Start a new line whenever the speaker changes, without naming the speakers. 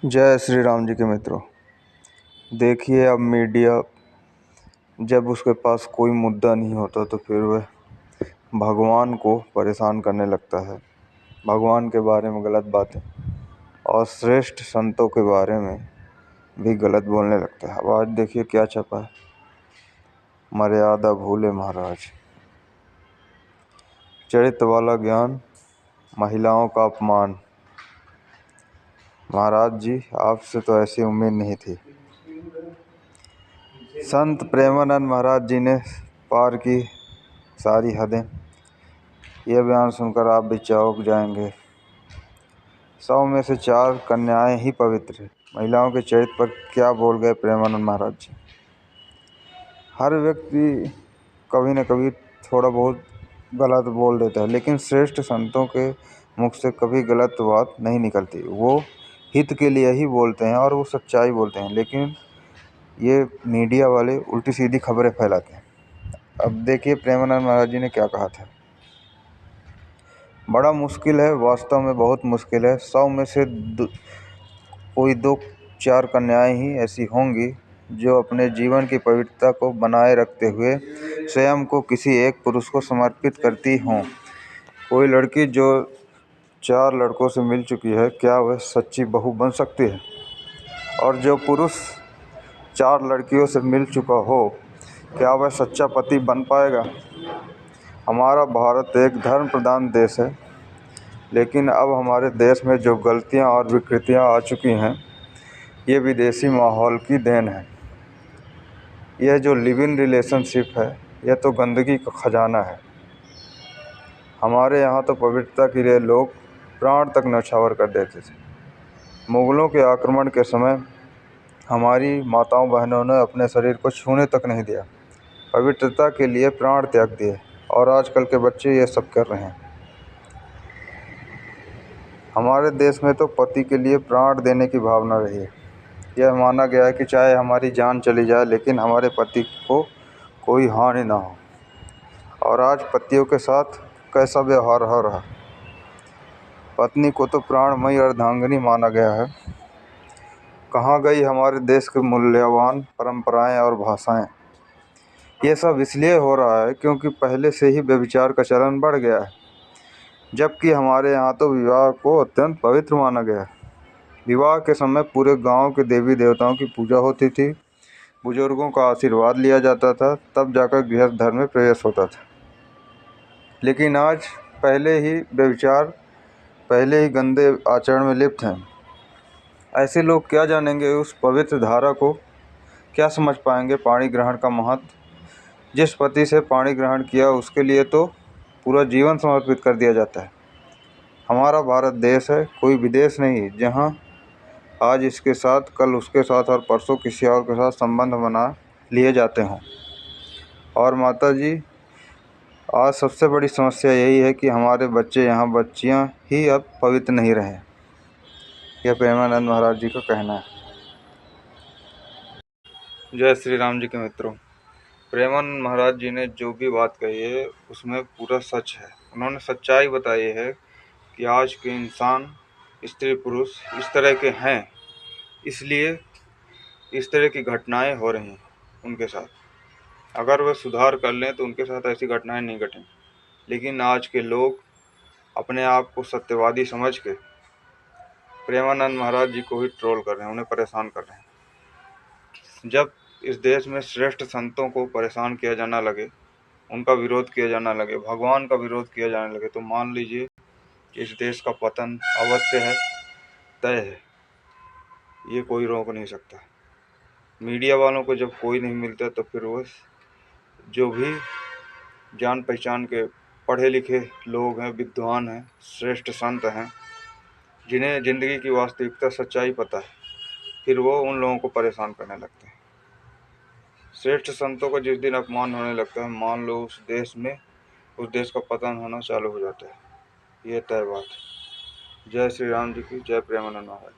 जय श्री राम जी के मित्रों। देखिए, अब मीडिया जब उसके पास कोई मुद्दा नहीं होता तो फिर वह भगवान को परेशान करने लगता है, भगवान के बारे में गलत बातें और श्रेष्ठ संतों के बारे में भी गलत बोलने लगता है। अब आज देखिए क्या छपा है, मर्यादा भूले महाराज, चरित्र वाला ज्ञान, महिलाओं का अपमान। महाराज जी, आपसे तो ऐसी उम्मीद नहीं थी। संत प्रेमानंद महाराज जी ने पार की सारी हदें। यह बयान सुनकर आप भी चौंक जाएंगे। 100 में से 4 कन्याएं ही पवित्र हैं। महिलाओं के चरित्र पर क्या बोल गए प्रेमानंद महाराज जी। हर व्यक्ति कभी न कभी थोड़ा बहुत गलत बोल देता है, लेकिन श्रेष्ठ संतों के मुख से कभी गलत बात नहीं निकलती। वो हित के लिए ही बोलते हैं और वो सच्चाई बोलते हैं, लेकिन ये मीडिया वाले उल्टी सीधी खबरें फैलाते हैं। अब देखिए प्रेमानंद महाराज जी ने क्या कहा था। बड़ा मुश्किल है, वास्तव में बहुत मुश्किल है। 100 में से कोई 2-4 कन्याएं ही ऐसी होंगी जो अपने जीवन की पवित्रता को बनाए रखते हुए स्वयं को किसी एक पुरुष को समर्पित करती हों। कोई लड़की जो 4 लड़कों से मिल चुकी है, क्या वह सच्ची बहू बन सकती है? और जो पुरुष 4 लड़कियों से मिल चुका हो, क्या वह सच्चा पति बन पाएगा? हमारा भारत एक धर्म प्रधान देश है, लेकिन अब हमारे देश में जो गलतियां और विकृतियां आ चुकी हैं, ये विदेशी माहौल की देन है। यह जो लिव इन रिलेशनशिप है, यह तो गंदगी का खजाना है। हमारे यहाँ तो पवित्रता के लिए लोग प्राण तक न्यौछावर कर देते थे। मुग़लों के आक्रमण के समय हमारी माताओं बहनों ने अपने शरीर को छूने तक नहीं दिया, पवित्रता के लिए प्राण त्याग दिए, और आजकल के बच्चे ये सब कर रहे हैं। हमारे देश में तो पति के लिए प्राण देने की भावना रही है। यह माना गया है कि चाहे हमारी जान चली जाए, लेकिन हमारे पति को कोई हानि ना हो। और आज पतियों के साथ कैसा व्यवहार हो रहा। पत्नी को तो प्राणमयी अर्धांगिनी माना गया है। कहाँ गई हमारे देश के मूल्यवान परंपराएं और भाषाएं? ये सब इसलिए हो रहा है क्योंकि पहले से ही व्यभिचार का चलन बढ़ गया है, जबकि हमारे यहाँ तो विवाह को अत्यंत पवित्र माना गया है। विवाह के समय पूरे गांव के देवी देवताओं की पूजा होती थी, बुजुर्गों का आशीर्वाद लिया जाता था, तब जाकर गृहस्थ धर्म में प्रवेश होता था। लेकिन आज पहले ही व्यभिचार, पहले ही गंदे आचरण में लिप्त हैं। ऐसे लोग क्या जानेंगे उस पवित्र धारा को, क्या समझ पाएंगे पाणी ग्रहण का महत्व? जिस पति से पाणी ग्रहण किया उसके लिए तो पूरा जीवन समर्पित कर दिया जाता है। हमारा भारत देश है, कोई विदेश नहीं, जहाँ आज इसके साथ, कल उसके साथ और परसों किसी और के साथ संबंध बना लिए जाते हों। और माता जी, आज सबसे बड़ी समस्या यही है कि हमारे बच्चे यहाँ, बच्चियाँ ही अब पवित्र नहीं रहे। यह प्रेमानंद महाराज जी का कहना है। जय श्री राम जी के मित्रों। प्रेमानंद महाराज जी ने जो भी बात कही है उसमें पूरा सच है। उन्होंने सच्चाई बताई है कि आज के इंसान, स्त्री पुरुष इस तरह के हैं, इसलिए इस तरह की घटनाएं हो रही हैं उनके साथ। अगर वह सुधार कर लें तो उनके साथ ऐसी घटनाएं नहीं घटें। लेकिन आज के लोग अपने आप को सत्यवादी समझ के प्रेमानंद महाराज जी को ही ट्रोल कर रहे हैं, उन्हें परेशान कर रहे हैं। जब इस देश में श्रेष्ठ संतों को परेशान किया जाना लगे, उनका विरोध किया जाना लगे, भगवान का विरोध किया जाने लगे, तो मान लीजिए कि इस देश का पतन अवश्य है, तय है। ये कोई रोक नहीं सकता। मीडिया वालों को जब कोई नहीं मिलता तो फिर वो जो भी जान पहचान के पढ़े लिखे लोग हैं, विद्वान हैं, श्रेष्ठ संत हैं, जिन्हें ज़िंदगी की वास्तविकता सच्चाई पता है, फिर वो उन लोगों को परेशान करने लगते हैं। श्रेष्ठ संतों का जिस दिन अपमान होने लगता है, मान लो उस देश का पतन होना चालू हो जाता है। ये तय बात है। जय श्री राम जी की, जय प्रेमानंद महाराज।